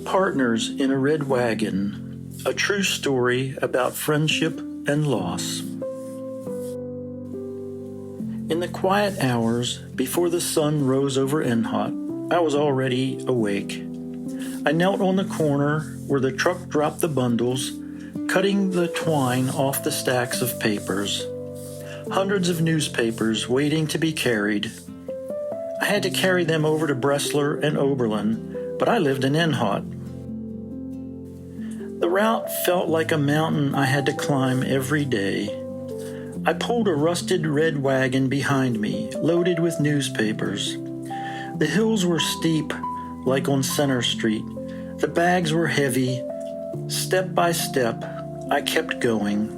Partners in a Red Wagon, a true story about friendship and loss. In the quiet hours before the sun rose over Enhot, I was already awake. I knelt on the corner where the truck dropped the bundles, cutting the twine off the stacks of papers. Hundreds of newspapers waiting to be carried. I had to carry them over to Breslau and Oberlin, but I lived in Enhot. The route felt like a mountain I had to climb every day. I pulled a rusted red wagon behind me, loaded with newspapers. The hills were steep, like on Center Street. The bags were heavy. Step by step, I kept going.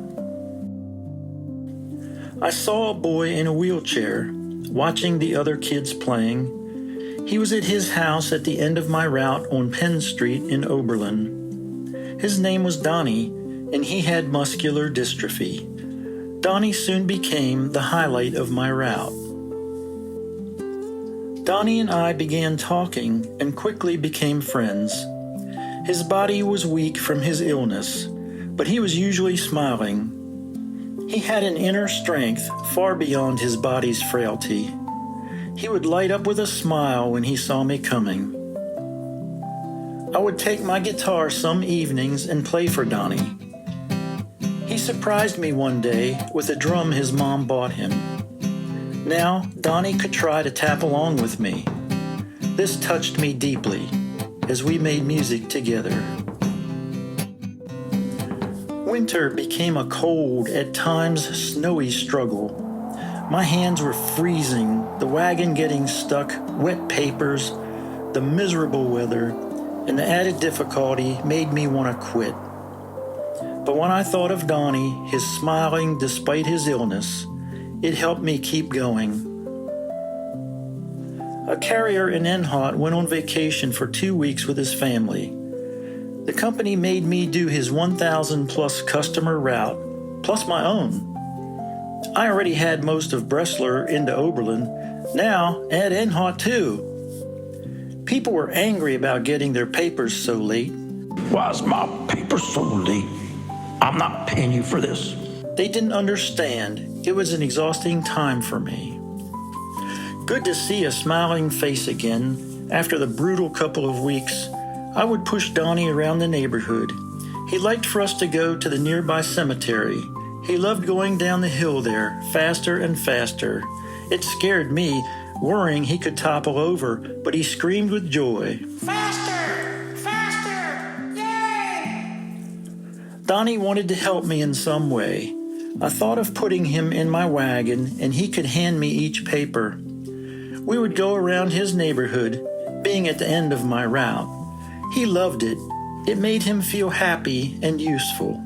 I saw a boy in a wheelchair, watching the other kids playing. He was at his house at the end of my route on Penn Street in Oberlin. His name was Donnie, and he had muscular dystrophy. Donnie soon became the highlight of my route. Donnie and I began talking and quickly became friends. His body was weak from his illness, but he was usually smiling. He had an inner strength far beyond his body's frailty. He would light up with a smile when he saw me coming. I would take my guitar some evenings and play for Donnie. He surprised me one day with a drum his mom bought him. Now, Donnie could try to tap along with me. This touched me deeply as we made music together. Winter became a cold, at times snowy struggle. My hands were freezing, the wagon getting stuck, wet papers, the miserable weather, and the added difficulty made me want to quit. But when I thought of Donnie, his smiling despite his illness, it helped me keep going. A carrier in Enhot went on vacation for 2 weeks with his family. The company made me do his 1,000 plus customer route, plus my own. I already had most of Breslau into Oberlin, now add Enhot too. People were angry about getting their papers so late. Why's my paper so late? I'm not paying you for this. They didn't understand. It was an exhausting time for me. Good to see a smiling face again. After the brutal couple of weeks, I would push Donnie around the neighborhood. He liked for us to go to the nearby cemetery. He loved going down the hill there, faster and faster. It scared me, worrying he could topple over, but he screamed with joy. Faster! Faster! Yay! Donnie wanted to help me in some way. I thought of putting him in my wagon, and he could hand me each paper. We would go around his neighborhood, being at the end of my route. He loved it. It made him feel happy and useful.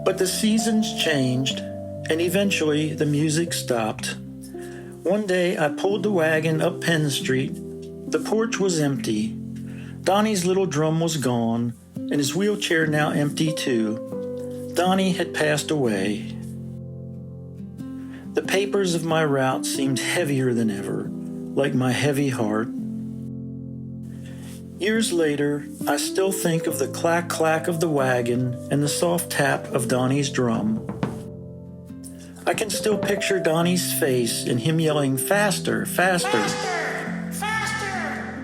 But the seasons changed, and eventually the music stopped. One day I pulled the wagon up Penn Street. The porch was empty. Donnie's little drum was gone, and his wheelchair now empty too. Donnie had passed away. The papers of my route seemed heavier than ever, like my heavy heart. Years later, I still think of the clack-clack of the wagon and the soft tap of Donnie's drum. I can still picture Donnie's face and him yelling, "Faster, faster!" Faster! Faster!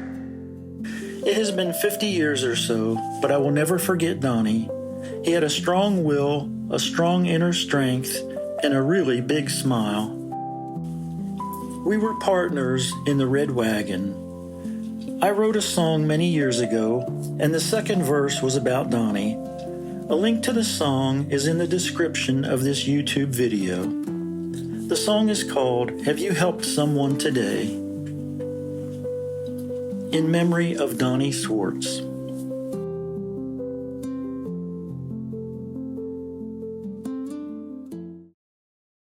It has been 50 years or so, but I will never forget Donnie. He had a strong will, a strong inner strength, and a really big smile. We were partners in the Red Wagon. I wrote a song many years ago, and the second verse was about Donnie. A link to the song is in the description of this YouTube video. The song is called "Have You Helped Someone Today?" in memory of Donnie Swartz.